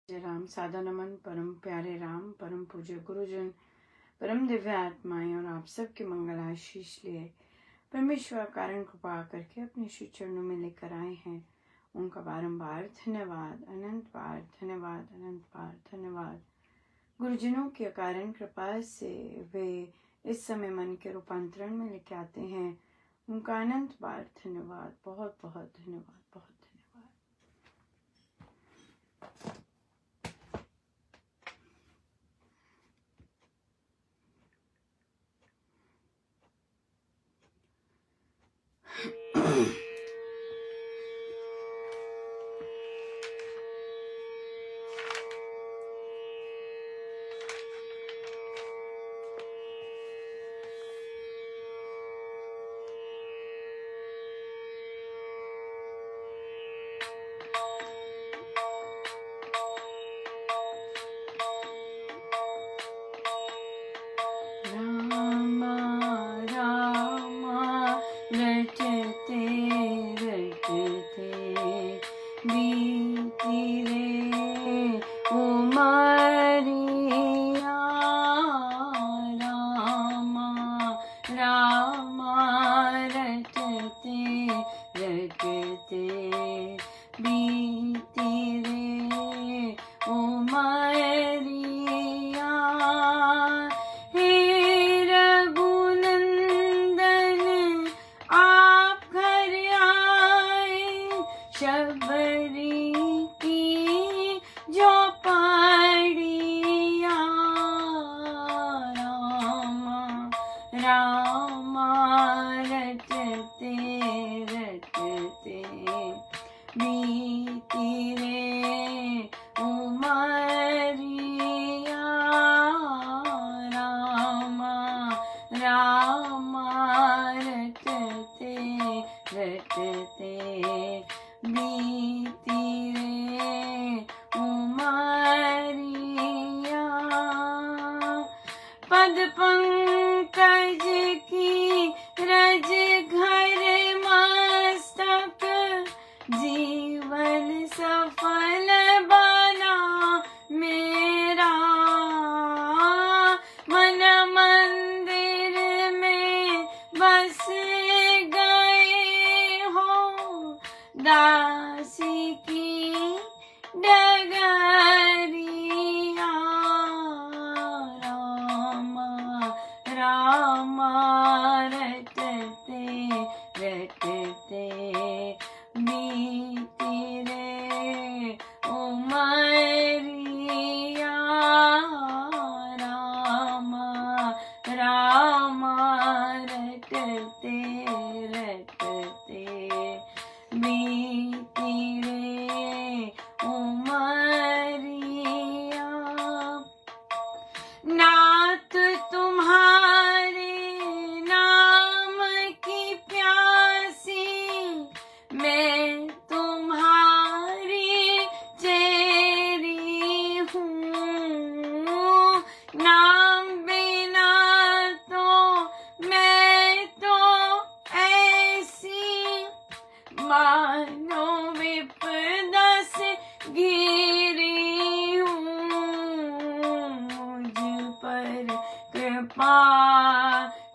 जय राम। सादा नमन परम प्यारे राम, परम पूज्य गुरुजन, परम दिव्य आत्माएं और आप सबके मंगल आशीष लिए परमेश्वर कारण कृपा करके अपने श्री चरणों में लेकर आए हैं। उनका बारंबार धन्यवाद, अनंत बार धन्यवाद, अनंत बार धन्यवाद। गुरुजनों के कारण कृपा से वे इस समय मन के रूपांतरण में लेके आते हैं। उनका अनंत बार धन्यवाद, बहुत बहुत धन्यवाद, बहुत धन्यवाद। पद पंकज की रज घर मस्तक, जीवन सफल बना मेरा। मन मंदिर में बस गए हो, दासी की डगरिया। रामा रटते रटते बीती रे उमरिया। रामा रामा रटते रटते बीती रे उमरिया। नाथ तुम्हारे नाम की प्यासी, मैं तुम्हारी चेरी हूँ। नाम बिना तो मैं तो ऐसी, मानो विपदा से घिरी हूँ। मुझ पर कृपा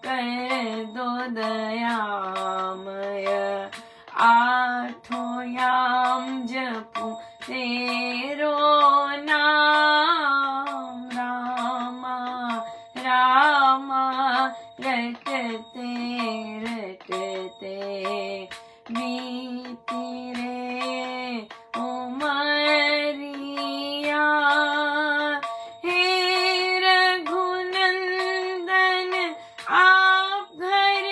कर दो दयामय, आठों याम जपूं तेरो नाम। रामा रामा रटते रटते बीती रे उमरिया। हे रघुनंदन आप घर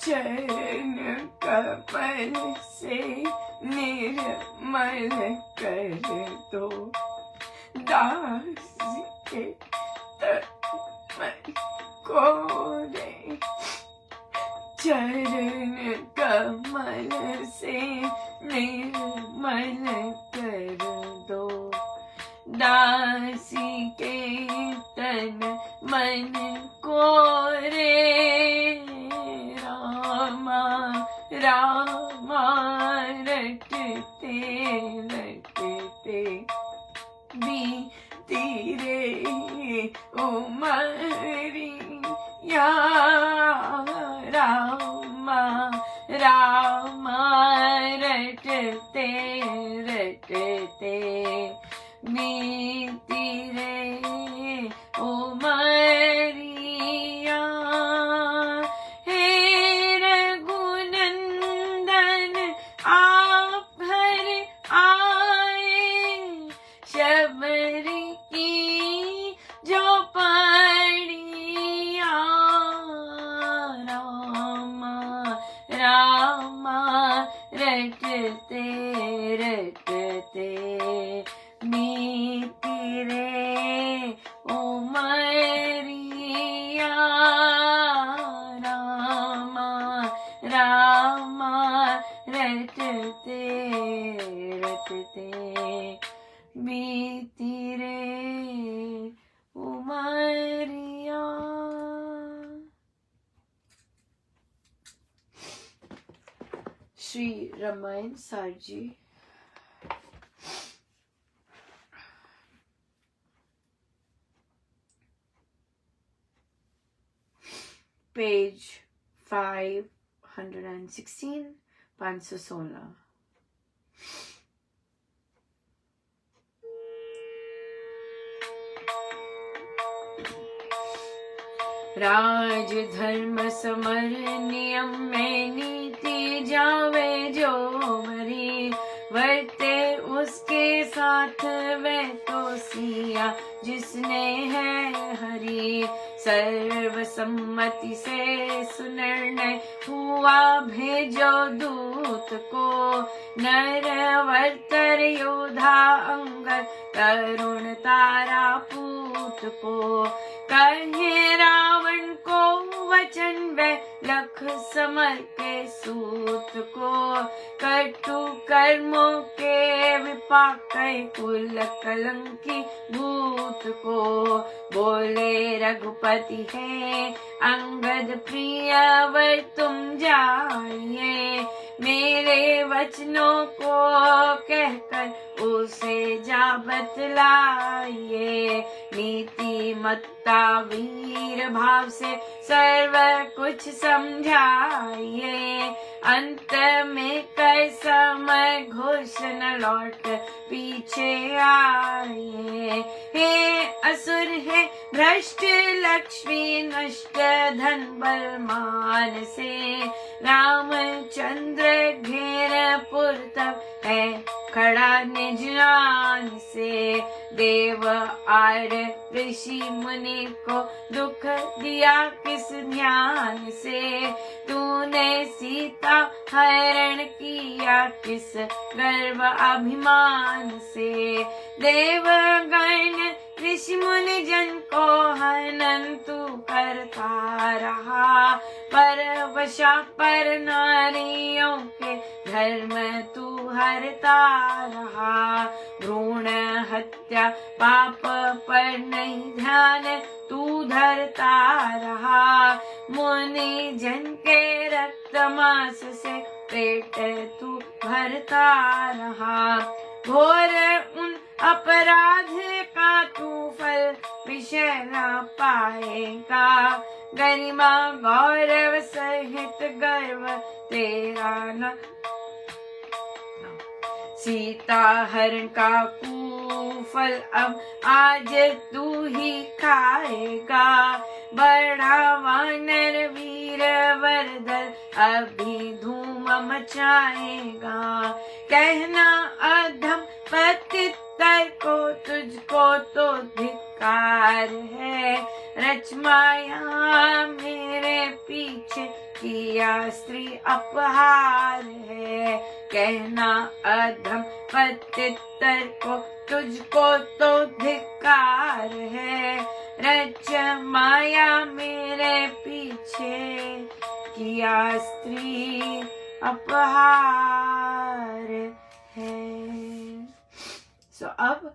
चरण कमल से निर्मल कर दो दास के तन को रे। चरण कमल से निर्मल कर दो दासी के तन मन को रे। रामा रामा रटते रटते बीती रे उमरिया। रामा रामा रटते रटते बीती रे उमरिया। हे रघुनंदन आप घर आए शबरी की जो पड़िया। रामा रामा रटते रटते बीती रे उमरिया। रामा रामा रटते रटते बीती रे उमरिया। श्री रामायण सार जी। पेज 516 516। राज धर्म समर नियम में नीति जावे जो मरी वर्ते उसके साथ वह तो सिया जिसने है हरि। सर्वसम्मति से सुनिर्णय हुआ भेजो दूत को नरवर्तर योद्धा अंगद तरुण तारा पूत को। कहे रावण को वचन वे लख समर के सूत को कटु कर्मों के विपाक कुल कलंकी भूत को। बोले रघुपति है अंगद प्रिय वर तुम जाइए मेरे वचनों को कहकर उसे जा बतलाइए। नीति मत्ता वीर भाव से सर्व कुछ समझाइए। अंत में कर समय घोषण लौट पीछे आइए। हे असुर है भ्रष्ट लक्ष्मी नष्ट धन बल मान से रामचंद्र घेर पुर तब है खड़ा निज आन से। देव आर ऋषि मुनि को दुख दिया किस ध्यान से। तूने सीता हरण किया किस गर्व अभिमान से। देवगण ऋषि मुनि जन को हनन तू करता रहा। पर वशा पर नारियों के धर्म तू हरता रहा। भ्रूण हत्या पाप पर नहीं ध्यान तू धरता रहा। मुनि जन के रक्त मांस से पेट तू भरता रहा। घोर उन अपराध का तू फल विषय न पाएगा। गरिमा गौरव सहित गर्व तेरा न। सीता हरण का कुफल अब आज तू ही खाएगा। बड़ा वानर वीर वरदल अभी धूम मचाएगा। कहना अधम पतितर को तुझको तो धिक्कार धिक्कार है। रच माया मेरे पीछे किया स्त्री अपहार है। कहना अधम पतितर को तुझको तो धिक्कार है। रच माया मेरे पीछे किया स्त्री अपहार है। सो अब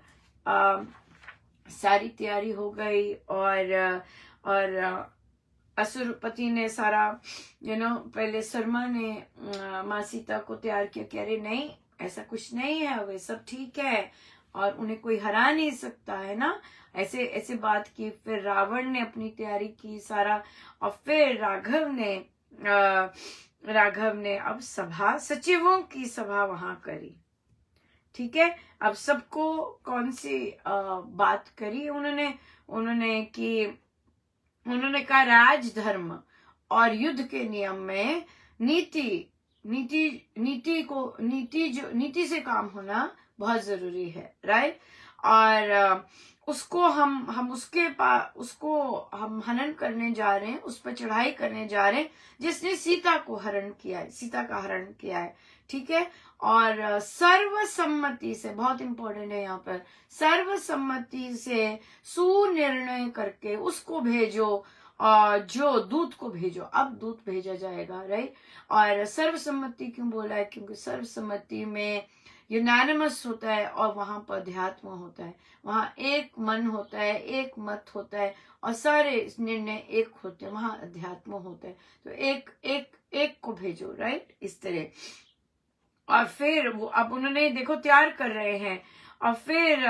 सारी तैयारी हो गई और असुरपति ने सारा पहले शर्मा ने माँ सीता को तैयार किया कि अरे नहीं, ऐसा कुछ नहीं है, वे सब ठीक है और उन्हें कोई हरा नहीं सकता है ना, ऐसे ऐसे बात की। फिर रावण ने अपनी तैयारी की सारा, और फिर राघव ने अब सभा, सचिवों की सभा वहां करी। ठीक है, अब सबको कौन सी बात करी उन्होंने कहा राजधर्म और युद्ध के नियम में नीति से काम होना बहुत जरूरी है, राइट। और उसको हम हनन करने जा रहे हैं, उस पर चढ़ाई करने जा रहे हैं जिसने सीता का हरण किया है। ठीक है, और सर्वसम्मति से, बहुत इंपॉर्टेंट है यहाँ पर, सर्वसम्मति से सुनिर्णय करके उसको भेजो, जो दूत को भेजो। अब दूत भेजा जाएगा, राइट। और सर्वसम्मति क्यों बोला है? क्योंकि सर्वसम्मति में यूनानिमस होता है और वहां पर अध्यात्म होता है, वहां एक मन होता है, एक मत होता है और सारे निर्णय एक होते हैं, वहां अध्यात्म होता है। तो एक को भेजो, राइट, इस तरह। और फिर वो अब उन्होंने देखो तैयार कर रहे हैं, और फिर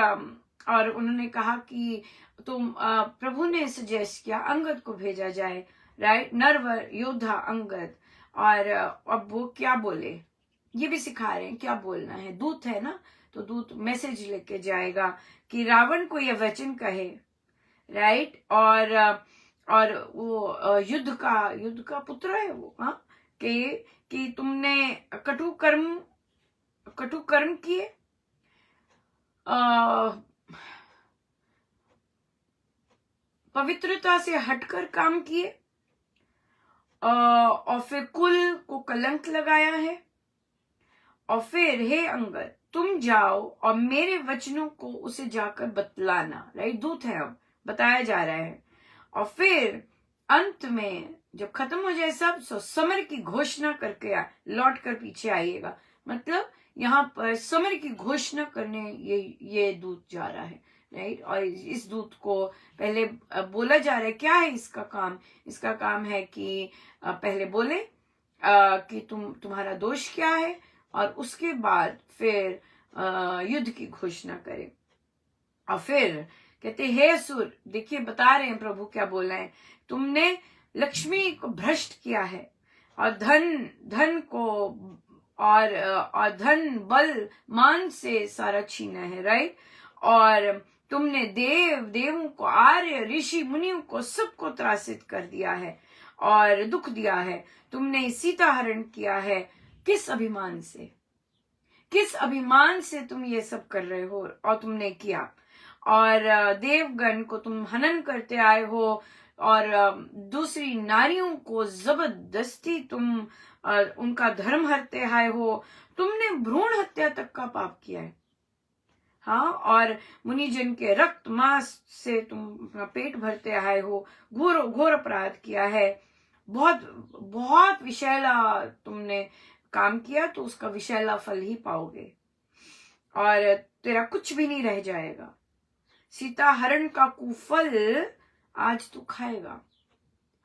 और उन्होंने कहा कि तुम प्रभु ने सजेस्ट किया अंगद को भेजा जाए, राइट, नरवर योद्धा अंगद। और अब वो क्या बोले ये भी सिखा रहे हैं, क्या बोलना है। दूत है ना, तो दूत मैसेज लेके जाएगा कि रावण को यह वचन कहे, राइट। और वो युद्ध का पुत्र है वो, हाँ, कि तुमने कटु कर्म किए, पवित्रता से हटकर काम किए, और फिर कुल को कलंक लगाया है। और फिर हे अंगद, तुम जाओ और मेरे वचनों को उसे जाकर बतलाना, राइट। दूत है, अब बताया जा रहा है। और फिर अंत में जब खत्म हो जाए सब, समर की घोषणा करके लौट कर पीछे आइएगा। मतलब यहाँ पर समर की घोषणा करने ये दूत जा रहा है, राइट। और इस दूत को पहले बोला जा रहा है, क्या है इसका काम? इसका काम है कि पहले बोले कि तुम्हारा दोष क्या है, और उसके बाद फिर युद्ध की घोषणा करे। और फिर कहते, हे असुर, देखिए बता रहे हैं प्रभु क्या बोल रहे हैं, तुमने लक्ष्मी को भ्रष्ट किया है, और धन को और धन बल मान से सारा छीना है, राइट। और तुमने देवों को, आर्य ऋषि मुनियों को, सबको त्रासित कर दिया है और दुख दिया है। तुमने सीता हरण किया है, किस अभिमान से तुम ये सब कर रहे हो, और तुमने किया। और देवगण को तुम हनन करते आए हो, और दूसरी नारियों को जबरदस्ती तुम उनका धर्म हरते आए हो। तुमने भ्रूण हत्या तक का पाप किया है, हाँ। और मुनिजन के रक्त मांस से तुम पेट भरते आए हो, घोर अपराध किया है। बहुत विशैला तुमने काम किया, तो उसका विशैला फल ही पाओगे, और तेरा कुछ भी नहीं रह जाएगा। सीता हरण का कुफल आज तू खाएगा,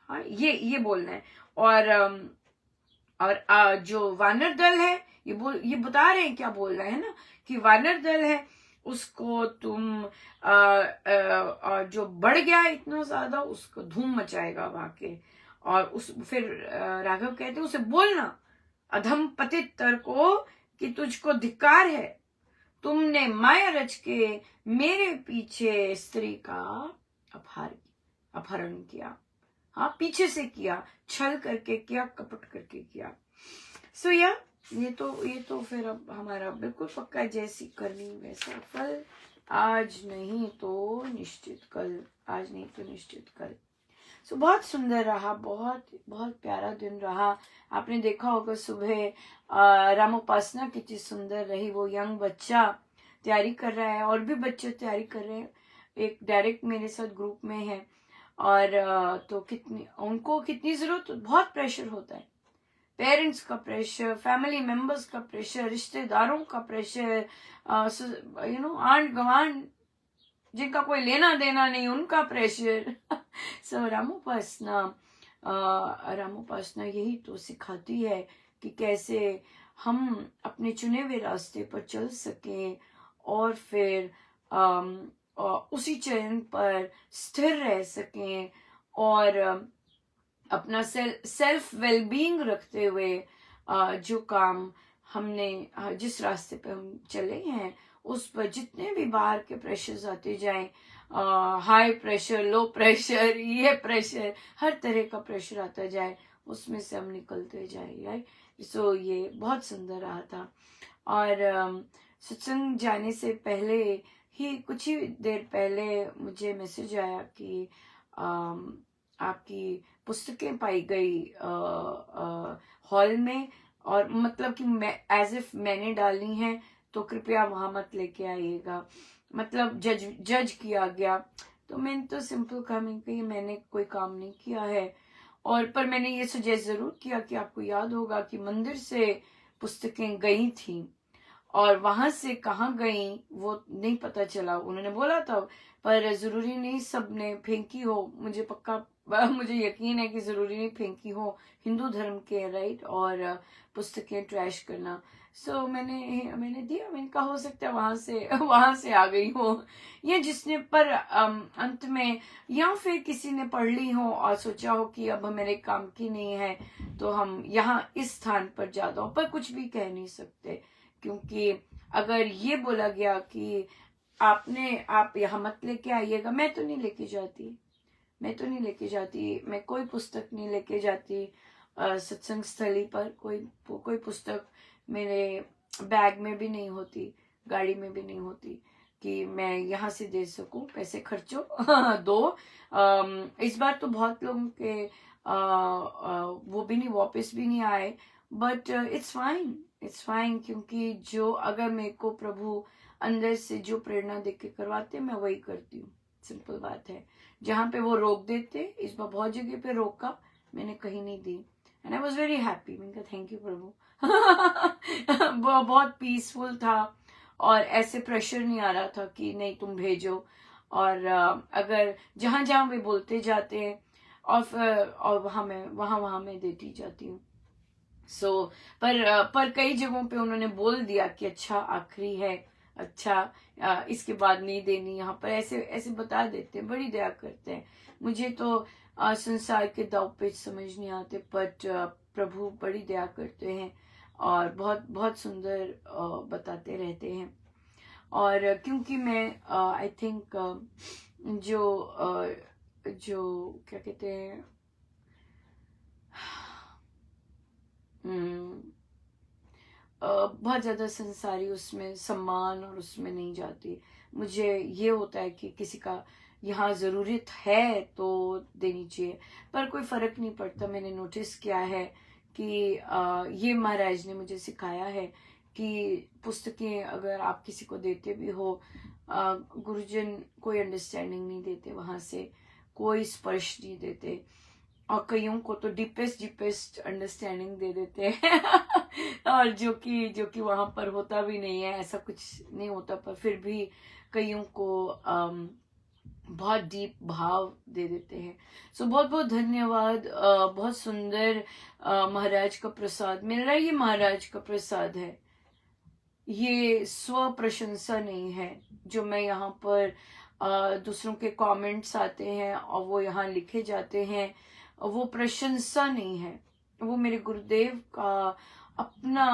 हाँ, ये बोलना है। और जो वानर दल है, ये बता रहे हैं क्या बोल रहे हैं ना, कि वानर दल है उसको तुम जो बढ़ गया है इतना ज्यादा, उसको धूम मचाएगा वहां के। और फिर राघव कहते हैं उसे बोलना अधम पतितर को कि तुझको धिक्कार है, तुमने माया रच के मेरे पीछे स्त्री का अपहरण किया, हाँ, पीछे से किया, छल करके किया, कपट करके किया। सो ये तो फिर अब हमारा बिल्कुल पक्का है, जैसी करनी वैसा फल, आज नहीं तो निश्चित कल, आज नहीं तो निश्चित कल। सो बहुत सुंदर रहा, बहुत बहुत प्यारा दिन रहा। आपने देखा होगा सुबह रामोपासना कितनी सुंदर रही। वो यंग बच्चा तैयारी कर रहा है और भी बच्चे तैयारी कर रहे हैं, एक डायरेक्ट मेरे साथ ग्रुप में है। और तो कितनी उनको कितनी जरूरत, बहुत प्रेशर होता है, पेरेंट्स का प्रेशर, फैमिली मेंबर्स का प्रेशर, रिश्तेदारों का प्रेशर, आंट गवांड जिनका कोई लेना देना नहीं उनका प्रेशर। सो रामोपासना यही तो सिखाती है कि कैसे हम अपने चुने हुए रास्ते पर चल सकें और फिर उसी चरण पर स्थिर रह सकें और अपना सेल्फ वेलबींग रखते हुए जो काम हमने जिस रास्ते पे हम चले हैं उस पर जितने भी बाहर के प्रेशर्स आते जाएं, हाई प्रेशर, लो प्रेशर, ये प्रेशर, हर तरह का प्रेशर आता जाए, उसमें से हम निकलते जाए, राइट। सो ये बहुत सुंदर रहा था। और सत्संग जाने से पहले ही, कुछ ही देर पहले मुझे मैसेज आया कि आपकी पुस्तकें पाई गई हॉल में, और मतलब कि मैं एज इफ मैंने डाली हैं, तो कृपया वहां मत लेके आइएगा, मतलब जज किया गया। तो मैंने तो सिंपल कहा, मैंने कोई काम नहीं किया है। और पर मैंने ये सजेस्ट जरूर किया कि आपको याद होगा कि मंदिर से पुस्तकें गई थी और वहां से कहाँ गई वो नहीं पता चला, उन्होंने बोला था, पर जरूरी नहीं सबने फेंकी हो, मुझे पक्का मुझे यकीन है कि जरूरी नहीं फेंकी हो, हिंदू धर्म के, राइट। और पुस्तकें ट्रैश करना। सो मैंने दिया, मैंने कहा हो सकता है वहां से आ गई हो, ये जिसने पर अंत में, या फिर किसी ने पढ़ ली हो और सोचा हो कि अब मेरे काम की नहीं है, तो हम यहाँ इस स्थान पर ज्यादा हो, पर कुछ भी कह नहीं सकते, क्योंकि अगर ये बोला गया कि आप यहाँ मत लेके आइएगा, मैं तो नहीं लेके जाती, मैं कोई पुस्तक नहीं लेके जाती सत्संग स्थली पर, कोई पुस्तक मेरे बैग में भी नहीं होती, गाड़ी में भी नहीं होती कि मैं यहाँ से दे सकूं, पैसे खर्चो दो। इस बार तो बहुत लोगों के वो भी नहीं, वापस भी नहीं आए, बट इट्स फाइन, क्योंकि जो अगर मेरे को प्रभु अंदर से जो प्रेरणा देके करवाते मैं वही करती हूँ, सिंपल बात है। जहां पे वो रोक देते, इस बार बहुत जगह पे रोका, मैंने कहीं नहीं दी, and I was very happy, मैंने कहा थैंक यू प्रभु। वो बहुत पीसफुल था और ऐसे प्रेशर नहीं आ रहा था कि नहीं तुम भेजो। और अगर जहां जहां वे बोलते जाते हैं और वहां मैं देती जाती हूँ। पर कई जगहों पे उन्होंने बोल दिया कि अच्छा आखिरी है, अच्छा इसके बाद नहीं देनी, यहाँ पर ऐसे ऐसे बता देते हैं, बड़ी दया करते हैं। मुझे तो संसार के दाव पेच समझ नहीं आते, बट प्रभु बड़ी दया करते हैं और बहुत बहुत सुंदर बताते रहते हैं। और क्योंकि मैं आई थिंक जो क्या कहते हैं, बहुत ज्यादा संसारी उसमें सम्मान और उसमें नहीं जाती। मुझे ये होता है कि किसी का यहाँ जरूरत है तो देनी चाहिए, पर कोई फर्क नहीं पड़ता। मैंने नोटिस किया है कि ये महाराज ने मुझे सिखाया है कि पुस्तकें अगर आप किसी को देते भी हो, गुरुजन कोई अंडरस्टैंडिंग नहीं देते, वहां से कोई स्पर्श नहीं देते, और कईयों को तो डीपेस्ट अंडरस्टैंडिंग दे देते हैं और जो कि वहां पर होता भी नहीं है, ऐसा कुछ नहीं होता, पर फिर भी कईयों को बहुत डीप भाव दे देते हैं। सो बहुत बहुत धन्यवाद। बहुत सुंदर महाराज का प्रसाद मिल रहा है, ये महाराज का प्रसाद है, ये स्व प्रशंसा नहीं है। जो मैं यहाँ पर दूसरों के कमेंट्स आते हैं और वो यहाँ लिखे जाते हैं, वो प्रशंसा नहीं है, वो मेरे गुरुदेव का अपना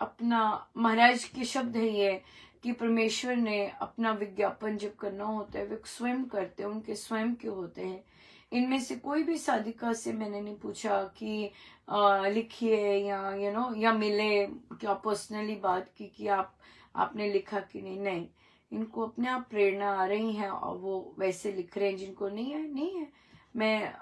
अपना महाराज के शब्द है ये, कि परमेश्वर ने अपना विज्ञापन जब करना होता है वे स्वयं करते हैं, उनके स्वयं के होते हैं। इनमें से कोई भी साधिका से मैंने नहीं पूछा कि लिखिए या या मिले, क्या पर्सनली बात की कि आपने लिखा कि नहीं। इनको अपने आप प्रेरणा आ रही है और वो वैसे लिख रहे हैं। जिनको नहीं है नहीं है। मैं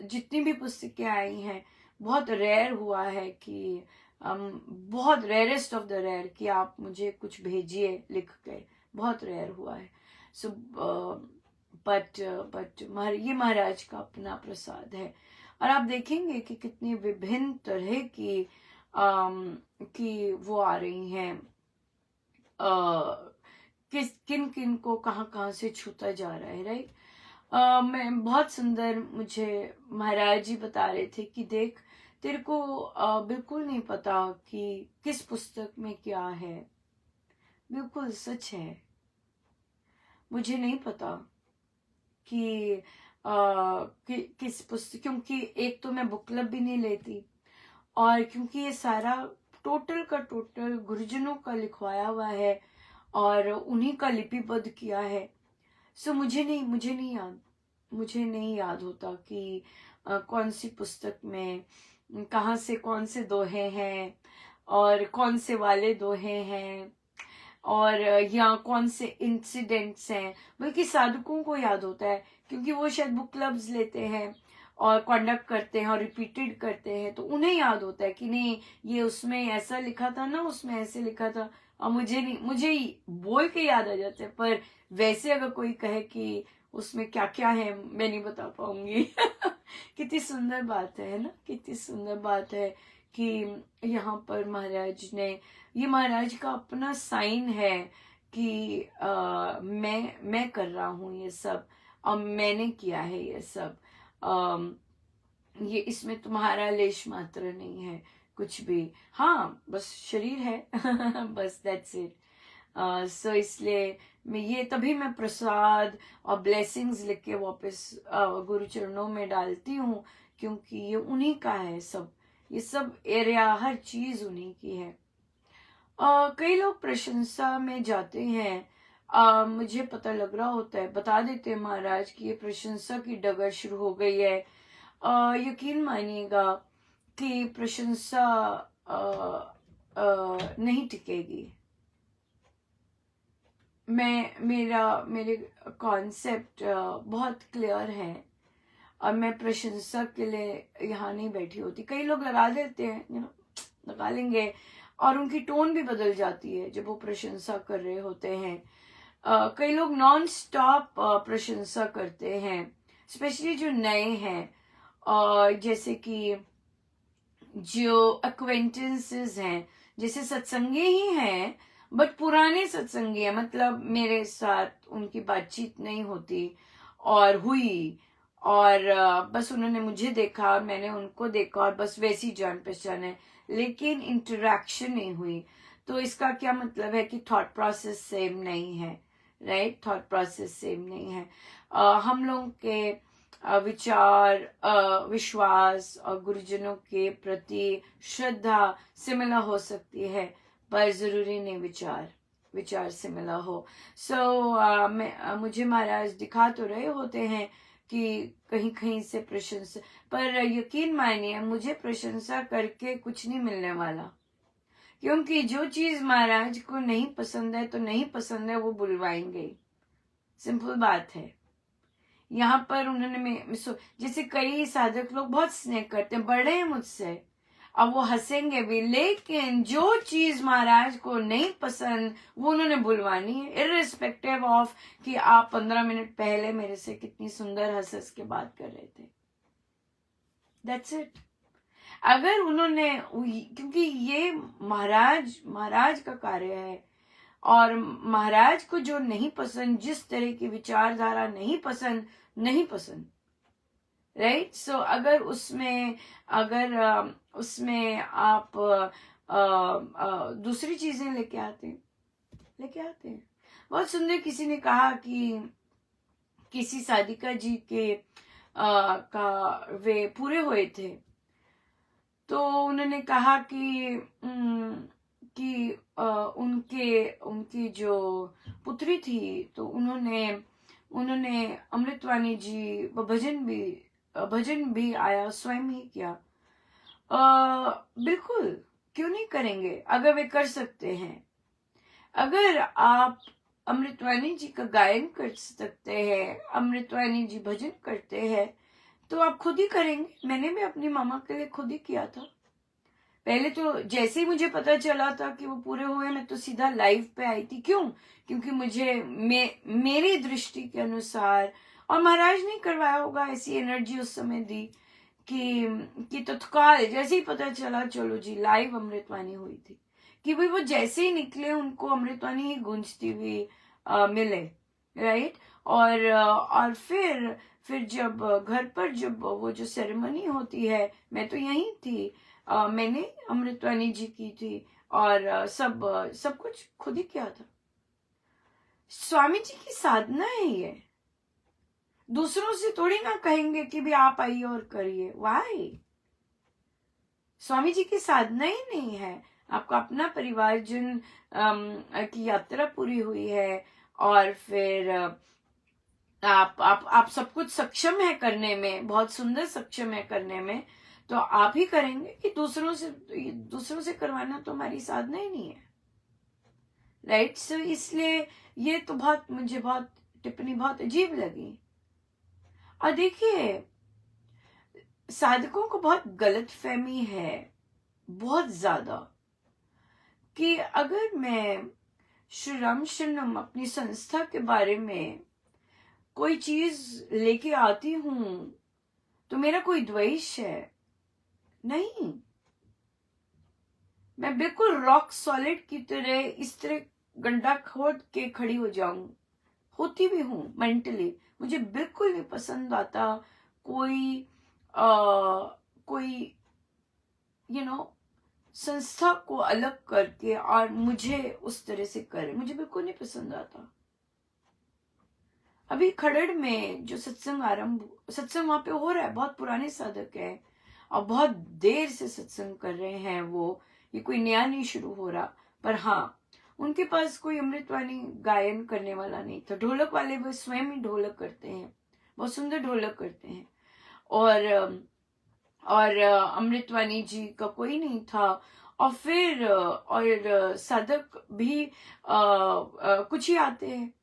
जितनी भी पुस्तकें आई हैं, बहुत रेयर हुआ है कि बहुत रेयरेस्ट ऑफ द रेयर कि आप मुझे कुछ भेजिए लिख के, बहुत रेयर हुआ है। सो बट ये महाराज का अपना प्रसाद है। और आप देखेंगे कि कितनी विभिन्न तरह की वो आ रही हैं, किन किन को कहाँ कहाँ से छूता जा रहा है, राइट। मैं बहुत सुंदर, मुझे महाराज जी बता रहे थे कि देख, तेरे को बिल्कुल नहीं पता कि किस पुस्तक में क्या है। बिल्कुल सच है, मुझे नहीं पता कि किस पुस्तक, क्योंकि एक तो मैं बुक क्लब भी नहीं लेती, और क्योंकि ये सारा टोटल का टोटल गुरुजनों का लिखवाया हुआ है और उन्हीं का लिपिबद्ध किया है। सो मुझे नहीं याद होता कि कौन सी पुस्तक में कहाँ से कौन से दोहे हैं और कौन से वाले दोहे हैं और या कौन से इंसिडेंट्स हैं। बल्कि साधकों को याद होता है, क्योंकि वो शायद बुक क्लब्स लेते हैं और कंडक्ट करते हैं और रिपीटेड करते हैं, तो उन्हें याद होता है कि नहीं, ये उसमें ऐसा लिखा था ना, उसमें ऐसे लिखा था। और मुझे नहीं, मुझे बोल के याद आ जाते हैं, पर वैसे अगर कोई कहे कि उसमें क्या क्या है, मैं नहीं बता पाऊंगी। कितनी सुंदर बात है ना, कितनी सुंदर बात है कि यहाँ पर महाराज ने, ये महाराज का अपना साइन है कि मैं कर रहा हूँ ये सब, और मैंने किया है ये सब। ये इसमें तुम्हारा लेश मात्र नहीं है कुछ भी। हाँ, बस शरीर है। बस दैट्स इट। सो इसलिए मैं प्रसाद और ब्लेसिंग्स लिख के वापस गुरु चरणों में डालती हूँ, क्योंकि ये उन्हीं का है सब। ये सब एरिया, हर चीज उन्हीं की है। कई लोग प्रशंसा में जाते हैं। मुझे पता लग रहा होता है, बता देते हैं महाराज कि ये प्रशंसा की डगर शुरू हो गई है। यकीन मानिएगा कि प्रशंसा नहीं टिकेगी। मेरे कॉन्सेप्ट बहुत क्लियर है, और मैं प्रशंसा के लिए यहाँ नहीं बैठी होती। कई लोग लगा देते हैं, लगा लेंगे, और उनकी टोन भी बदल जाती है जब वो प्रशंसा कर रहे होते हैं। कई लोग नॉन स्टॉप प्रशंसा करते हैं, स्पेशली जो नए हैं, जैसे कि जो एक्वेंटेंसेस हैं, जैसे सत्संगी ही हैं बट पुराने सत्संगी हैं, मतलब मेरे साथ उनकी बातचीत नहीं होती और हुई, और बस उन्होंने मुझे देखा और मैंने उनको देखा और बस वैसी जान पहचान है, लेकिन इंटरेक्शन नहीं हुई। तो इसका क्या मतलब है कि थॉट प्रोसेस सेम नहीं है, राइट। थॉट प्रोसेस सेम नहीं है। हम लोगों के विचार, विश्वास और गुरुजनों के प्रति श्रद्धा सिमिलर हो सकती है, पर जरूरी नहीं विचार सिमिलर हो। मुझे महाराज दिखा तो रहे होते हैं कि कहीं कहीं से प्रशंसा, पर यकीन मानिए मुझे प्रशंसा करके कुछ नहीं मिलने वाला, क्योंकि जो चीज महाराज को नहीं पसंद है तो नहीं पसंद है, वो बुलवाएंगे। सिंपल बात है। यहाँ पर उन्होंने जैसे कई साधक लोग बहुत स्नेह करते हैं, बड़े हैं मुझसे, अब वो हंसेंगे भी, लेकिन जो चीज महाराज को नहीं पसंद वो उन्होंने बुलवानी है, इररिस्पेक्टिव ऑफ कि आप 15 मिनट पहले मेरे से कितनी सुंदर हंस के बात कर रहे थे। That's it. अगर उन्होंने, क्योंकि ये महाराज का कार्य है, और महाराज को जो नहीं पसंद, जिस तरह की विचारधारा नहीं पसंद, राइट। सो अगर उसमें आप दूसरी चीजें लेके आते हैं। बहुत सुंदर किसी ने कहा कि किसी साधिका जी के का वे पूरे हुए थे, तो उन्होंने कहा कि उनकी जो पुत्री थी, तो उन्होंने अमृतवाणी जी भजन भी आया, स्वयं ही किया। बिल्कुल, क्यों नहीं करेंगे अगर वे कर सकते हैं। अगर आप अमृतवाणी जी का गायन कर सकते हैं, अमृतवाणी जी भजन करते हैं, तो आप खुद ही करेंगे। मैंने भी अपनी मामा के लिए खुद ही किया था। पहले तो जैसे ही मुझे पता चला था कि वो पूरे हुए, मैं तो सीधा लाइव पे आई थी। क्यों? क्योंकि मुझे मेरी दृष्टि के अनुसार, और महाराज ने करवाया होगा, ऐसी एनर्जी उस समय दी कि तत्काल जैसे ही पता चला, चलो जी लाइव अमृतवाणी हुई थी, कि भाई वो जैसे ही निकले उनको अमृतवाणी ही गूंजती हुई मिले, राइट। और फिर जब घर पर जब वो जो सेरेमनी होती है, मैं तो यहीं थी, मैंने अमृतवाणी जी की थी, और सब कुछ खुद ही किया था। स्वामी जी की साधना है ये। दूसरों से थोड़ी ना कहेंगे कि भी आप आइए और करिए। वाई? स्वामी जी की साधना ही नहीं है। आपका अपना परिवारजन की यात्रा पूरी हुई है, और फिर आप सब कुछ सक्षम है करने में, बहुत सुंदर सक्षम है करने में, तो आप ही करेंगे कि दूसरों से करवाना तो हमारी साधना ही नहीं है, राइट। सो इसलिए ये तो मुझे टिप्पणी बहुत अजीब लगी। और देखिए, साधकों को बहुत गलत फहमी है, बहुत ज्यादा, कि अगर मैं श्री राम शरणम अपनी संस्था के बारे में कोई चीज लेके आती हूं तो मेरा कोई द्वेष है। नहीं, मैं बिल्कुल रॉक सॉलिड की तरह इस तरह गंडा खोद के खड़ी हो जाऊं, होती भी हूं मेंटली। मुझे बिल्कुल नहीं पसंद आता कोई कोई संस्था को अलग करके और मुझे उस तरह से करे, मुझे बिल्कुल नहीं पसंद आता। अभी खड़ड़ में जो सत्संग वहां पे हो रहा है, बहुत पुराने साधक है और बहुत देर से सत्संग कर रहे हैं वो, ये कोई नया नहीं शुरू हो रहा। पर हाँ, उनके पास कोई अमृतवाणी गायन करने वाला नहीं था। ढोलक वाले वो स्वयं ही ढोलक करते हैं, बहुत सुंदर ढोलक करते हैं, और अमृतवाणी जी का कोई नहीं था। और फिर और साधक भी कुछ ही आते हैं,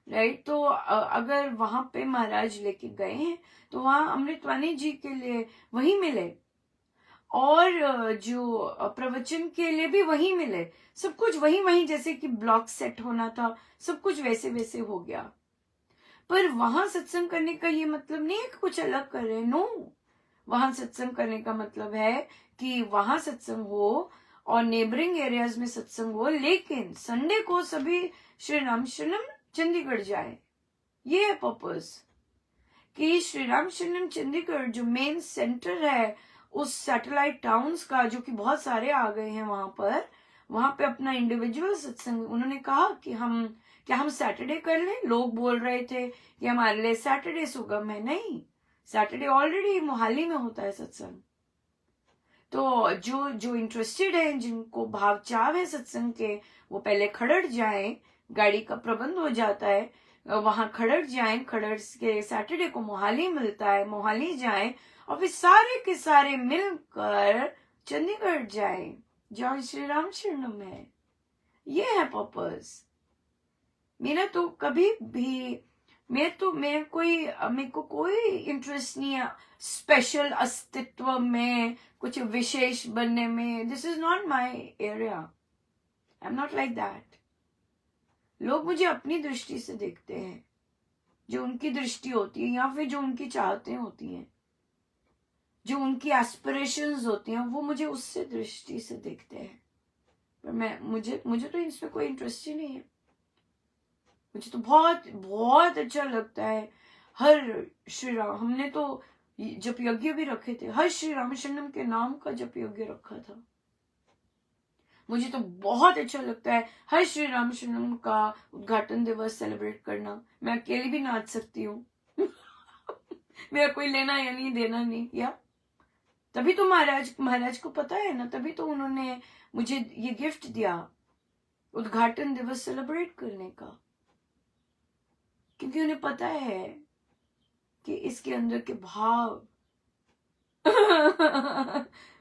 राइट। तो अगर वहां पे महाराज लेके गए हैं तो वहां अमृतवाणी जी के लिए वही मिले, और जो प्रवचन के लिए भी वही मिले, सब कुछ वही जैसे कि ब्लॉक सेट होना था, सब कुछ वैसे वैसे हो गया। पर वहां सत्संग करने का ये मतलब नहीं है कि कुछ अलग कर रहे हैं। नो, वहां सत्संग करने का मतलब है कि वहां सत्संग हो और नेबरिंग एरियाज में सत्संग हो, लेकिन संडे को सभी श्री राम शरणम चंडीगढ़ जाए। ये है पर्पस, कि श्री राम शरणम चंडीगढ़ जो मेन सेंटर है उस सैटेलाइट टाउन्स का, जो कि बहुत सारे आ गए हैं वहां पे अपना इंडिविजुअल सत्संग। उन्होंने कहा कि क्या हम सैटरडे कर लें। लोग बोल रहे थे कि हमारे लिए सैटरडे सुगम है। नहीं, सैटरडे ऑलरेडी मोहाली में होता है सत्संग। तो जो इंटरेस्टेड है, जिनको भाव चाव है सत्संग के, वो पहले खड़ड़ जाएं, गाड़ी का प्रबंध हो जाता है, वहां खड़ड़ जाएं, खड़ड़ के सैटरडे को मोहाली मिलता है, मोहाली जाएं, और फिर सारे के सारे मिलकर चंडीगढ़ जाएं जहाँ श्री राम शरणम है। ये है पर्पस। मेरा तो कभी भी मेरे को कोई इंटरेस्ट नहीं है स्पेशल अस्तित्व में, कुछ विशेष बनने में। This is not my area, I am not like that. लोग मुझे अपनी दृष्टि से देखते हैं, जो उनकी दृष्टि होती है, या फिर जो उनकी चाहते होती हैं, जो उनकी एस्पिरेशंस होती हैं, वो मुझे उससे दृष्टि से देखते हैं। पर मुझे तो इसमें कोई इंटरेस्ट ही नहीं है। मुझे तो बहुत बहुत अच्छा लगता है। हर श्री राम, हमने तो जप यज्ञ भी रखे थे, हर श्री रामचंद्रम के नाम का जप यज्ञ रखा था। मुझे तो बहुत अच्छा लगता है हर श्री रामचंद्रम का उद्घाटन दिवस सेलिब्रेट करना। मैं अकेली भी नाच सकती हूँ मेरा कोई लेना या नहीं देना नहीं। या तभी तो महाराज को पता है ना, तभी तो उन्होंने मुझे ये गिफ्ट दिया उद्घाटन दिवस सेलिब्रेट करने का। क्योंकि उन्हें पता है कि इसके अंदर के भाव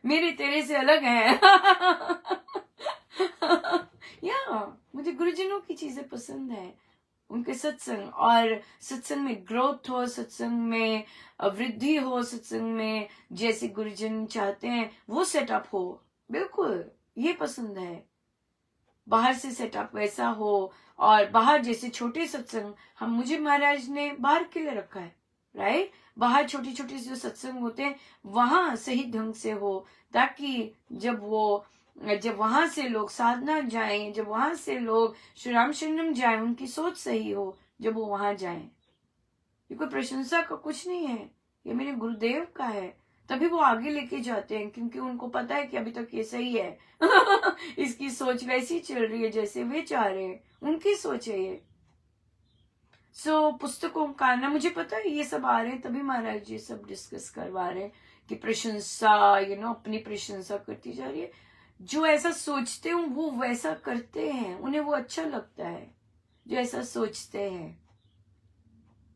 मेरे तेरे से अलग है। या मुझे गुरुजनों की चीजें पसंद है, उनके सत्संग, और सत्संग में ग्रोथ हो, सत्संग में वृद्धि हो, सत्संग में जैसे गुरुजन चाहते हैं वो सेटअप हो। बिल्कुल ये पसंद है, बाहर से सेटअप वैसा हो, और बाहर जैसे छोटे सत्संग हम मुझे महाराज ने बाहर के लिए रखा है, राइट। बाहर छोटे छोटे जो सत्संग होते हैं वहां सही ढंग से हो, ताकि जब वहां से लोग साधना जाएं, जब वहां से लोग श्री राम शरणम जाएं, उनकी सोच सही हो जब वो वहां जाएं। ये कोई प्रशंसा का कुछ नहीं है, ये मेरे गुरुदेव का है, तभी वो आगे लेके जाते हैं, क्योंकि उनको पता है कि अभी तक ये सही है। इसकी सोच वैसी चल रही है जैसे वे चाह रहे हैं, उनकी सोच है ये। पुस्तकों का ना, मुझे पता है ये सब आ रहे हैं, तभी महाराज जी सब डिस्कस करवा रहे हैं कि प्रशंसा, अपनी प्रशंसा करती जा रही है। जो ऐसा सोचते हो वो वैसा करते हैं, उन्हें वो अच्छा लगता है जो ऐसा सोचते हैं।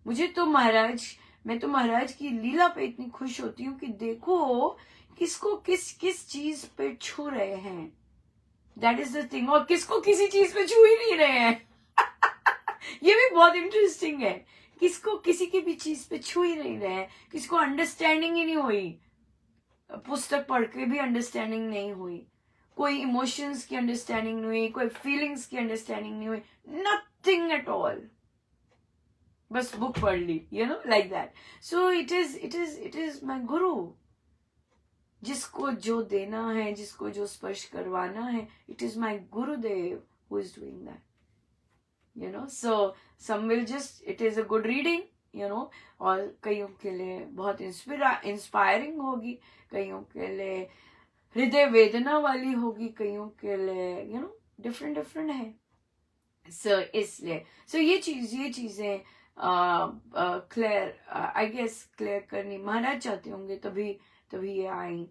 मैं तो महाराज की लीला पे इतनी खुश होती हूँ कि देखो किसको किस चीज पे छू रहे हैं, दैट इज द थिंग, और किसको किसी चीज पे छू ही नहीं रहे हैं। ये भी बहुत इंटरेस्टिंग है, किसको किसी की भी चीज पे छू ही नहीं रहे हैं, किसको अंडरस्टैंडिंग ही नहीं हुई, पुस्तक पढ़ के भी अंडरस्टैंडिंग नहीं हुई, कोई इमोशंस की अंडरस्टैंडिंग नहीं हुई, कोई फीलिंग्स की अंडरस्टैंडिंग नहीं हुई, नथिंग एट ऑल, बस बुक पढ़ ली, like that. So it is my guru. जिसको जो देना है, जिसको जो स्पर्श करवाना है, it is my Gurudev who is doing that, so some will just, it is a good reading, और कईयों के लिए बहुत इंस्पायरिंग होगी, कईयों के लिए हृदय वेदना वाली होगी, कईयों के लिए डिफरेंट है। इसलिए ये चीजें क्लियर, आई गेस क्लियर करनी महाराज चाहते होंगे, तभी ये आई।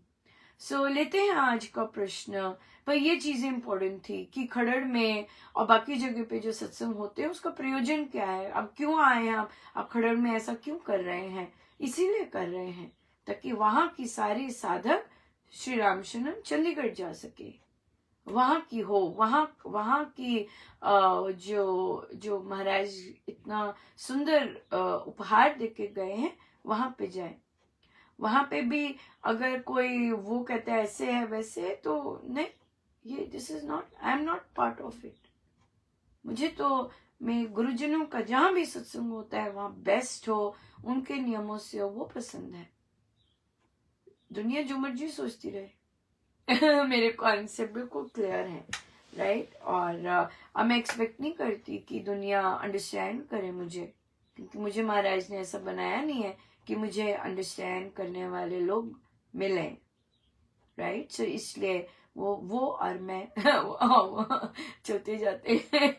लेते हैं आज का प्रश्न। पर ये चीजें इंपॉर्टेंट थी कि खड़ड़ में और बाकी जगह पे जो सत्संग होते हैं उसका प्रयोजन क्या है, अब क्यों आए हैं आप खड़ड़ में ऐसा क्यों कर रहे हैं, इसीलिए कर रहे हैं ताकि वहां की सारी साधक श्री राम शरणम चंडीगढ़ जा सके, वहां की हो, वहां की जो महाराज इतना सुंदर उपहार देके गए हैं वहां पे जाए। वहां पे भी अगर कोई वो कहता है ऐसे है वैसे, तो नहीं, ये this is not, I am not part of it. मुझे तो मैं गुरुजनों का जहां भी सत्संग होता है वहां बेस्ट हो, उनके नियमों से हो, वो पसंद है। दुनिया जो मर्जी सोचती रहे, मेरे कॉन्सेप्ट बिल्कुल क्लियर है, राइट। और अब मैं एक्सपेक्ट नहीं करती कि दुनिया अंडरस्टैंड करे मुझे, क्योंकि मुझे महाराज ने ऐसा बनाया नहीं है कि मुझे अंडरस्टैंड करने वाले लोग मिले, राइट। सो इसलिए वो और मैं चलते जाते हैं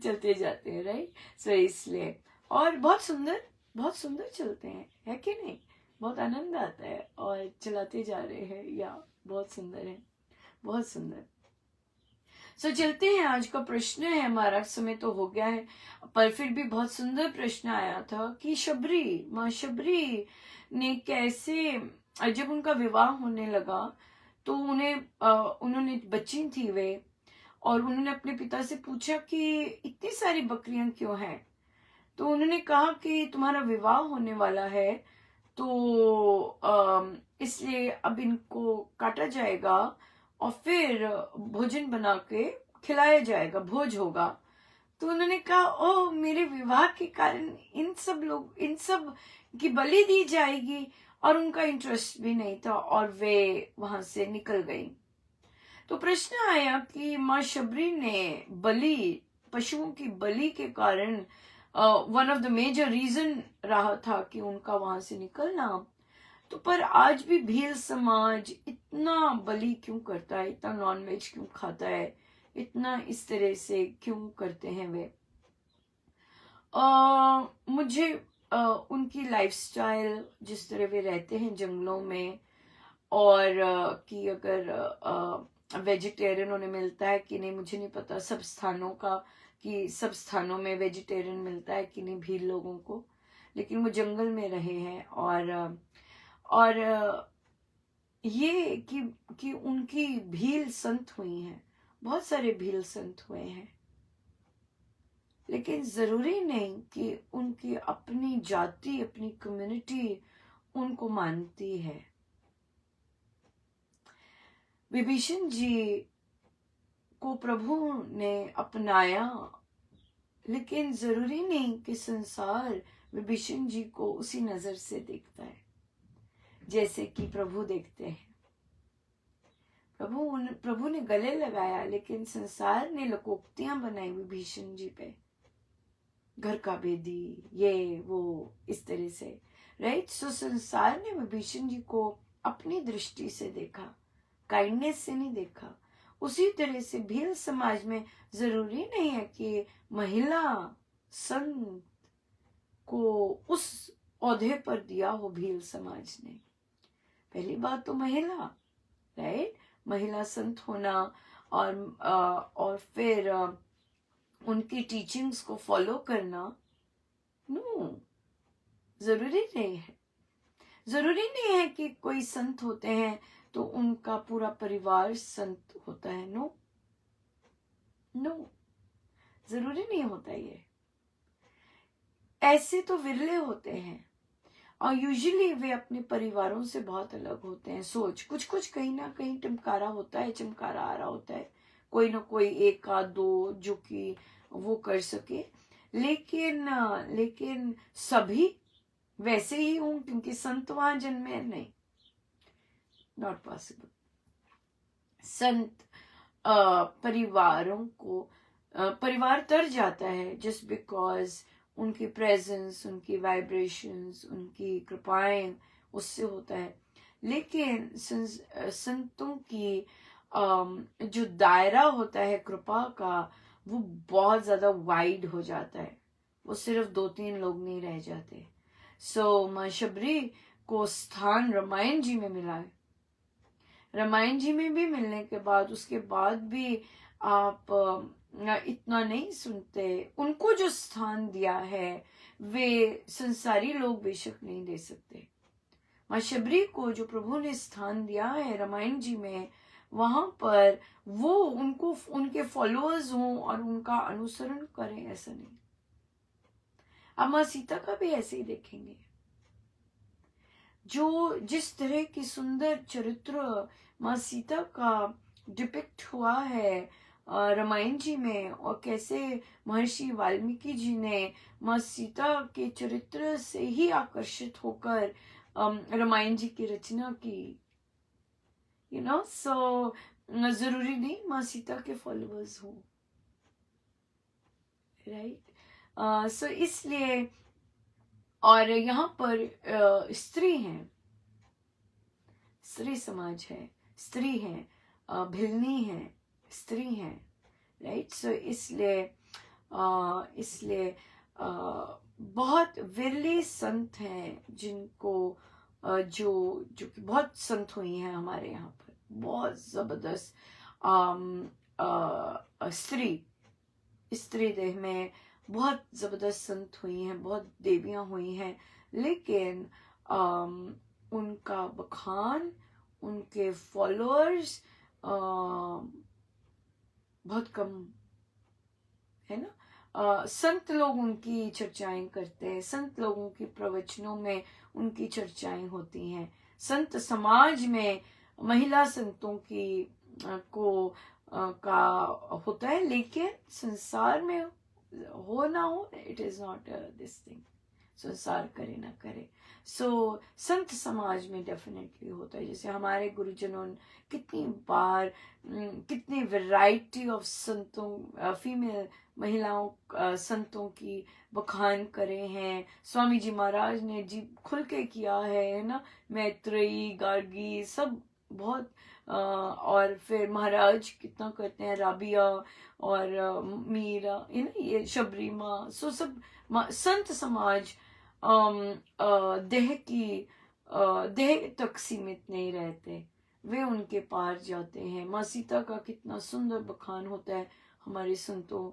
चलते जाते हैं, राइट। सो इसलिए, और बहुत सुंदर चलते हैं, है कि नहीं, बहुत आनंद आता है, और चलाते जा रहे हैं, या बहुत सुंदर है, बहुत सुंदर। चलते हैं, आज का प्रश्न है, हमारा समय तो हो गया है, पर फिर भी बहुत सुंदर प्रश्न आया था कि माँ शबरी ने कैसे, जब उनका विवाह होने लगा तो उन्होंने बच्ची थी वे, और उन्होंने अपने पिता से पूछा कि इतनी सारी बकरियां क्यों हैं, तो उन्होंने कहा कि तुम्हारा विवाह होने वाला है, तो इसलिए अब इनको काटा जाएगा और फिर भोजन बना के खिलाया जाएगा, भोज होगा। तो उन्होंने कहा, ओ मेरे विवाह के कारण इन सब की बलि दी जाएगी, और उनका इंटरेस्ट भी नहीं था, और वे वहां से निकल गई। तो प्रश्न आया कि माँ शबरी ने पशुओं की बलि के कारण one of the major reason रहा था कि उनका वहां से निकलना, तो पर आज भी भील समाज इतना बलि क्यों करता है, इतना नॉनवेज क्यों खाता है, इतना इस तरह से क्यों करते हैं वे। मुझे उनकी लाइफस्टाइल, जिस तरह वे रहते हैं जंगलों में, और कि अगर वेजिटेरियन उन्हें मिलता है कि नहीं मुझे नहीं पता, सब स्थानों का, कि सब स्थानों में वेजिटेरियन मिलता है कि नहीं भील लोगों को, लेकिन वो जंगल में रहे हैं। और ये कि उनकी भील संत हुई हैं, बहुत सारे भील संत हुए हैं, लेकिन जरूरी नहीं कि उनकी अपनी जाति, अपनी कम्युनिटी उनको मानती है। विभीषण जी को प्रभु ने अपनाया, लेकिन जरूरी नहीं कि संसार विभीषण जी को उसी नजर से देखता है जैसे कि प्रभु देखते हैं। प्रभु ने गले लगाया, लेकिन संसार ने लोकोक्तियां बनाई विभीषण जी पे, घर का बेदी, ये वो, इस तरह से, राइट। सो संसार ने विभीषण जी को अपनी दृष्टि से देखा, काइंडनेस से नहीं देखा। उसी तरह से भील समाज में जरूरी नहीं है कि महिला संत को उस औहदे पर दिया हो भील समाज ने। पहली बात तो महिला, राइट, महिला संत होना, और फिर उनकी टीचिंग्स को फॉलो करना, नो, जरूरी नहीं है। जरूरी नहीं है कि कोई संत होते हैं तो उनका पूरा परिवार संत होता है, नो, जरूरी नहीं होता ये। ऐसे तो विरले होते हैं, और यूजुअली वे अपने परिवारों से बहुत अलग होते हैं। सोच कुछ कुछ कहीं ना कहीं चमकारा होता है, चमकारा आ रहा होता है, कोई ना कोई एक आध दो जो कि वो कर सके, लेकिन सभी वैसे ही हूं क्योंकि संत वहां जन्मे नहीं, नॉट पॉसिबल। संत परिवारों को परिवार तर जाता है जस्ट बिकॉज उनकी प्रेजेंस, उनकी वाइब्रेशंस, उनकी कृपाएं उससे होता है। लेकिन संतों की जो दायरा होता है कृपा का, वो बहुत ज्यादा वाइड हो जाता है, वो सिर्फ 2-3 लोग नहीं रह जाते। सो माँ शबरी को स्थान रामायण जी में मिला है। रामायण जी में भी मिलने के बाद, उसके बाद भी आप इतना नहीं सुनते। उनको जो स्थान दिया है वे संसारी लोग बेशक नहीं दे सकते। माँ शबरी को जो प्रभु ने स्थान दिया है रामायण जी में, वहां पर वो उनको, उनके फॉलोअर्स हों और उनका अनुसरण करें, ऐसा नहीं। अब माँ सीता का भी ऐसे ही देखेंगे, जो जिस तरह की सुंदर चरित्र माँ सीता का डिपिक्ट हुआ है रामायण जी में, और कैसे महर्षि वाल्मीकि जी ने माँ सीता के चरित्र से ही आकर्षित होकर रामायण जी की रचना की, सो जरूरी नहीं माँ सीता के फॉलोअर्स हो, राइट। सो इसलिए, और यहाँ पर स्त्री हैं, स्त्री समाज है, स्त्री है, भिलनी है, स्त्री है, राइट। सो इसलिए बहुत विरले संत हैं जिनको जो कि बहुत संत हुई हैं हमारे यहाँ पर, बहुत जबरदस्त स्त्री देह में बहुत जबरदस्त संत हुई हैं, बहुत देवियां हुई हैं, लेकिन उनका बखान, उनके फॉलोअर्स बहुत कम है ना। संत लोग उनकी चर्चाएं करते हैं, संत लोगों की प्रवचनों में उनकी चर्चाएं होती हैं, संत समाज में महिला संतों की का होता है, लेकिन संसार में हो ना हो, it is not this thing, संसार करे ना करे। सो संत समाज में डेफिनेटली होता है। जैसे हमारे गुरुजनों कितनी बार कितनी वैरायटी ऑफ संतों, फीमेल महिलाओं संतों की बखान करे हैं। स्वामी जी महाराज ने जी खुल के किया है ना, मैत्रेयी, गार्गी, सब बहुत और फिर महाराज कितना करते हैं, राबिया और मीरा, ये शबरी माँ, सो सब संत समाज देह तक सीमित नहीं रहते, वे उनके पार जाते हैं। माँ सीता का कितना सुंदर बखान होता है हमारे संतों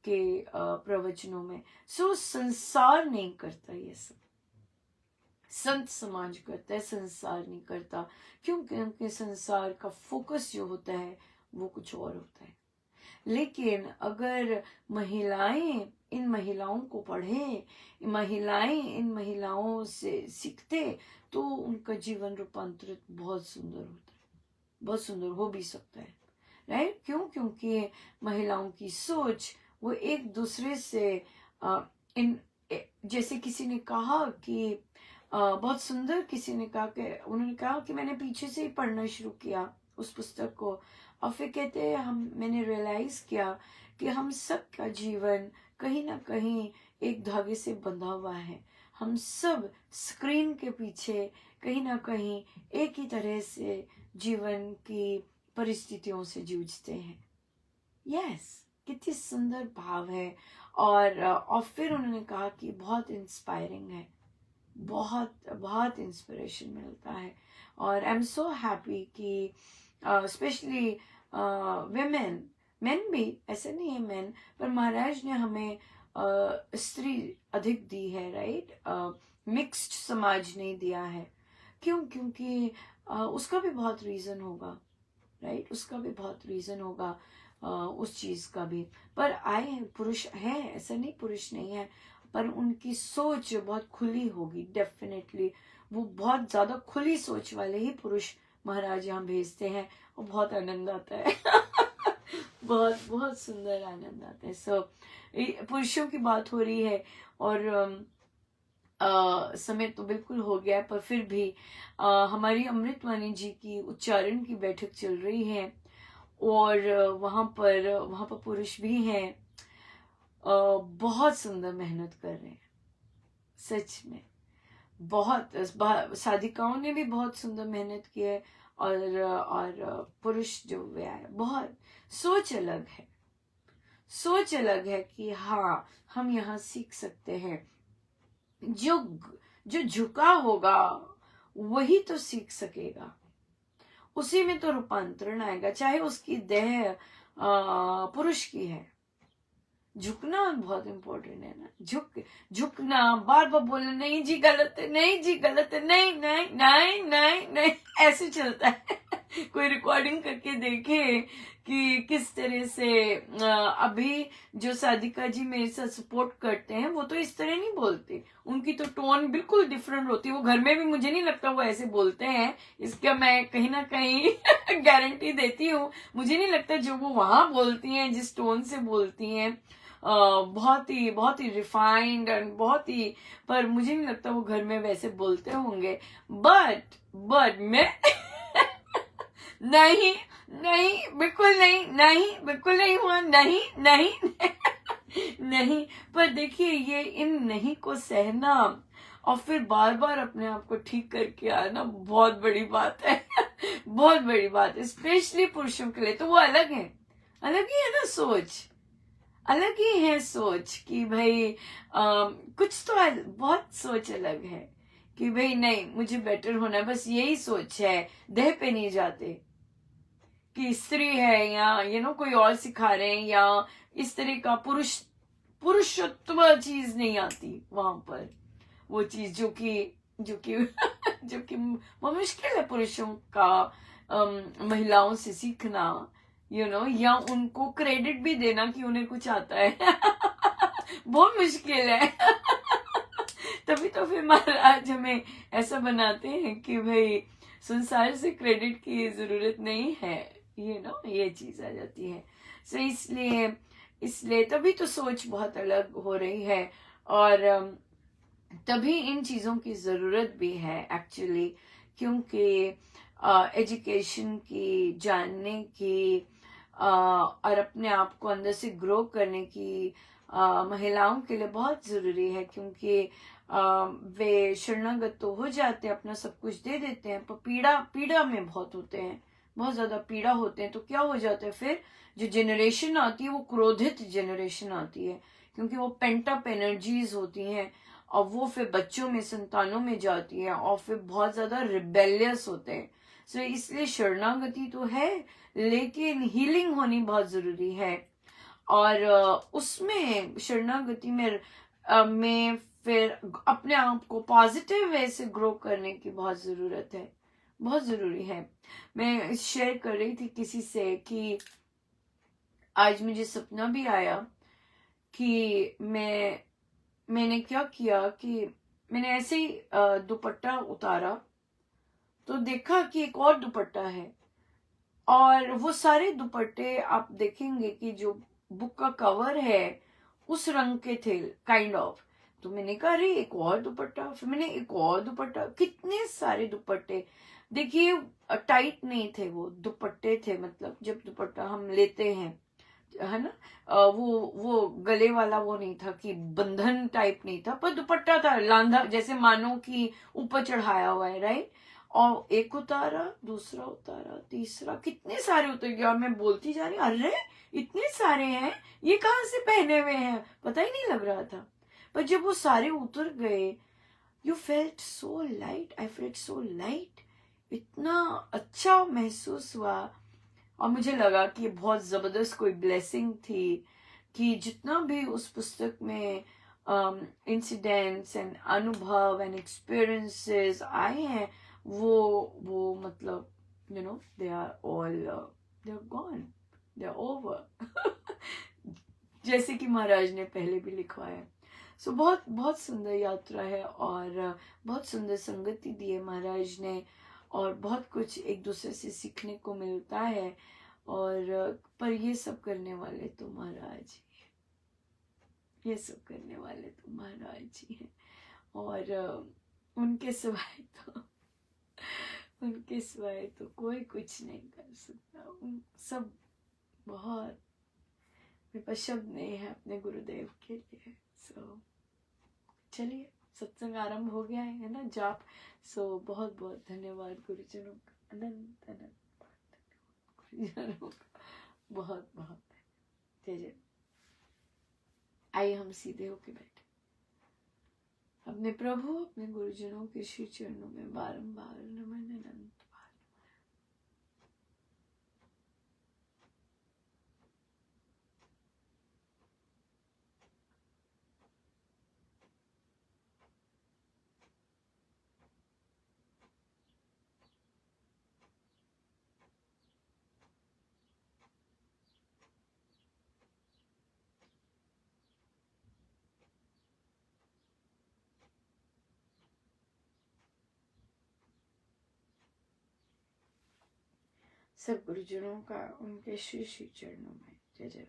के प्रवचनों में। सो संसार नहीं करता ये सब, संत समाज करता है, संसार नहीं करता। क्यों? क्योंकि संसार का फोकस जो होता है वो कुछ और होता है। लेकिन अगर महिलाएं इन महिलाओं को पढ़े, महिलाएं इन महिलाओं से सीखते, तो उनका जीवन रूपांतरित बहुत सुंदर होता है, बहुत सुंदर हो भी सकता है, राइट? क्यों? क्योंकि महिलाओं की सोच वो एक दूसरे से जैसे किसी ने कहा कि बहुत सुंदर, किसी ने कहा कि उन्होंने कहा कि मैंने पीछे से ही पढ़ना शुरू किया उस पुस्तक को, और फिर कहते हैं मैंने रियलाइज किया कि हम सब का जीवन कहीं ना कहीं एक धागे से बंधा हुआ है। हम सब स्क्रीन के पीछे कहीं ना कहीं एक ही तरह से जीवन की परिस्थितियों से जूझते हैं। यस, कितनी सुंदर भाव है। और फिर उन्होंने कहा कि बहुत इंस्पायरिंग है, बहुत बहुत इंस्पिरेशन मिलता है। और आई एम सो हैप्पी कि स्पेशली विमेन, मेन भी ऐसे नहीं है मेन, पर महाराज ने हमें स्त्री अधिक दी है, राइट? मिक्स्ड समाज नहीं दिया है। क्यों? क्योंकि उसका भी बहुत रीजन होगा, राइट? उसका भी बहुत रीजन होगा, उस चीज का भी। पर आए पुरुष है, ऐसा नहीं पुरुष नहीं है, पर उनकी सोच बहुत खुली होगी डेफिनेटली। वो बहुत ज्यादा खुली सोच वाले ही पुरुष महाराज यहाँ भेजते हैं, और बहुत आनंद आता है बहुत बहुत सुंदर आनंद आता है। सो पुरुषों की बात हो रही है, और समय तो बिल्कुल हो गया, पर फिर भी हमारी अमृतवाणी जी की उच्चारण की बैठक चल रही है, और वहां पर पुरुष भी हैं, बहुत सुंदर मेहनत कर रहे हैं, सच में बहुत। साधिकाओं ने भी बहुत सुंदर मेहनत की है, और पुरुष जो वे आए, बहुत सोच अलग है, सोच अलग है कि हाँ हम यहाँ सीख सकते हैं। जो झुका होगा वही तो सीख सकेगा, उसी में तो रूपांतरण आएगा, चाहे उसकी देह पुरुष की है। झुकना बहुत इंपॉर्टेंट है ना, झुकना, बार बार बोलना नहीं जी गलत है, नहीं जी गलत है, नहीं नहीं नहीं नहीं नहीं, ऐसे चलता है कोई रिकॉर्डिंग करके देखे कि किस तरह से अभी जो साधिका जी मेरे साथ सपोर्ट करते हैं वो तो इस तरह नहीं बोलते, उनकी तो टोन बिल्कुल डिफरेंट होती है। वो घर में भी मुझे नहीं लगता वो ऐसे बोलते हैं, इसका मैं कहीं ना कहीं गारंटी देती हूँ। मुझे नहीं लगता जो वो वहां बोलती हैं, जिस टोन से बोलती हैं, बहुत ही रिफाइंड एंड बहुत ही, पर मुझे नहीं लगता वो घर में वैसे बोलते होंगे। बट मैं नहीं नहीं बिल्कुल नहीं, नहीं बिल्कुल नहीं हुआ, नहीं नहीं नहीं। पर देखिए ये इन नहीं को सहना और फिर बार बार अपने आप को ठीक करके आना बहुत बड़ी बात है बहुत बड़ी बात है, स्पेशली पुरुषों के लिए। तो वो अलग है, अलग ही है ना सोच, अलग ही है सोच कि भाई कुछ तो बहुत सोच अलग है कि भाई नहीं मुझे बेटर होना है, बस यही सोच है, देह पे नहीं जाते कि स्त्री है या कोई और सिखा रहे हैं, या इस तरह का पुरुषत्व चीज नहीं आती वहां पर। वो चीज जो कि जो कि वो मुश्किल है पुरुषों का महिलाओं से सीखना, या उनको क्रेडिट भी देना कि उन्हें कुछ आता है बहुत मुश्किल है तभी तो फिर महाराज हमें ऐसा बनाते हैं कि भाई संसार से क्रेडिट की जरूरत नहीं है, ये चीज आ जाती है। सो इसलिए तभी तो सोच बहुत अलग हो रही है, और तभी इन चीजों की जरूरत भी है एक्चुअली, क्योंकि एजुकेशन की, जानने की, और अपने आप को अंदर से ग्रो करने की महिलाओं के लिए बहुत जरूरी है। क्योंकि वे शरणागत तो हो जाते हैं, अपना सब कुछ दे देते हैं, पर पीड़ा में बहुत होते हैं, बहुत ज्यादा पीड़ा होते हैं। तो क्या हो जाता है फिर, जो जनरेशन आती है वो क्रोधित जनरेशन आती है, क्योंकि वो पेंट अप एनर्जीज होती हैं, और वो फिर बच्चों में, संतानों में जाती है, और फिर बहुत ज्यादा रिबेलियस होते हैं। सो इसलिए शरणागति तो है, लेकिन हीलिंग होनी बहुत जरूरी है। और उसमें शरणागति में फिर अपने आप को पॉजिटिव वे से ग्रो करने की बहुत जरूरत है, बहुत जरूरी है। मैं शेयर कर रही थी किसी से कि आज मुझे सपना भी आया कि मैंने क्या किया कि मैंने ऐसे ही दुपट्टा उतारा तो देखा कि एक और दुपट्टा है, और वो सारे दुपट्टे आप देखेंगे कि जो बुक का कवर है उस रंग के थे काइंड ऑफ। तो मैंने कहा अरे एक और दुपट्टा, फिर मैंने एक और दुपट्टा, कितने सारे दुपट्टे। देखिए टाइट नहीं थे वो दुपट्टे, थे मतलब जब दुपट्टा हम लेते हैं है ना, वो गले वाला वो नहीं था कि बंधन टाइप नहीं था, पर दुपट्टा था लांधा, जैसे मानो कि ऊपर चढ़ाया हुआ है, राइट। और एक उतारा, दूसरा उतारा, तीसरा, कितने सारे उतर गए, और मैं बोलती जा रही अरे इतने सारे हैं, ये कहाँ से पहने हुए हैं, पता ही नहीं लग रहा था। पर जब वो सारे उतर गए, you felt so light, I felt so light, इतना अच्छा महसूस हुआ। और मुझे लगा कि ये बहुत जबरदस्त कोई ब्लेसिंग थी कि जितना भी उस पुस्तक में इंसिडेंट्स एंड अनुभव एंड एक्सपीरियंसेस आए हैं, वो मतलब they are all, they are gone, they are over. जैसे कि महाराज ने पहले भी लिखवाया। सो बहुत बहुत सुंदर यात्रा है, और बहुत सुंदर संगति दी है महाराज ने, और बहुत कुछ एक दूसरे से सीखने को मिलता है। और पर ये सब करने वाले तो महाराज ही हैं, ये सब करने वाले तो महाराज ही हैं। और उनके सिवाय तो कोई कुछ नहीं कर सकता। उन सब बहुत शब्द नहीं है अपने गुरुदेव के लिए। सो चलिए, सत्संग आरंभ हो गया है ना, जाप। सो बहुत बहुत धन्यवाद गुरुजनों का, अनंत अनंत गुरुजनों का बहुत बहुत जय जय। आइए हम सीधे होके बैठे, अपने प्रभु अपने गुरुजनों के श्री चरणों में बारंबार नमन अनंत। सब गुरुजनों का उनके श्री श्री चरणों में जय जय।